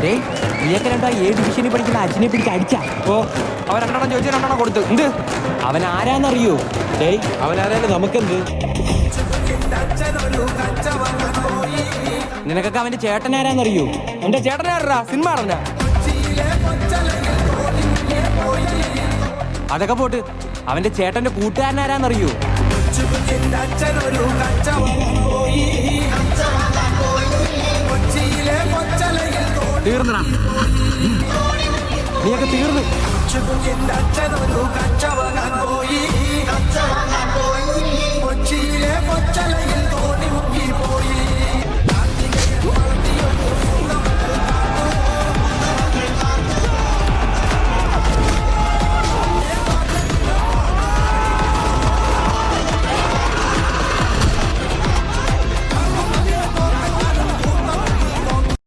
നീയൊക്കെ രണ്ടാ A ഡിവിഷനിൽ പഠിക്കുന്ന അച്ഛനെ പിടിച്ച് അടിച്ചാ. ഓ അവൻ രണ്ടെണ്ണം ചോദിച്ചാൽ രണ്ടെണ്ണം കൊടുത്തു. എന്ത് അവൻ ആരാന്നറിയോ? അവനാരായാലും നമുക്കെന്ത്? നിനക്കൊക്കെ അവന്റെ ചേട്ടൻ ആരാന്നറിയോ? എന്റെ ചേട്ടനാരാ? സിനിമ ആണെന്നാ? അതൊക്കെ പോട്ട് അവന്റെ ചേട്ടന്റെ കൂട്ടുകാരൻ ആരാന്നറിയോ? തീർന്നടാ, നീയൊക്കെ തീർന്നു.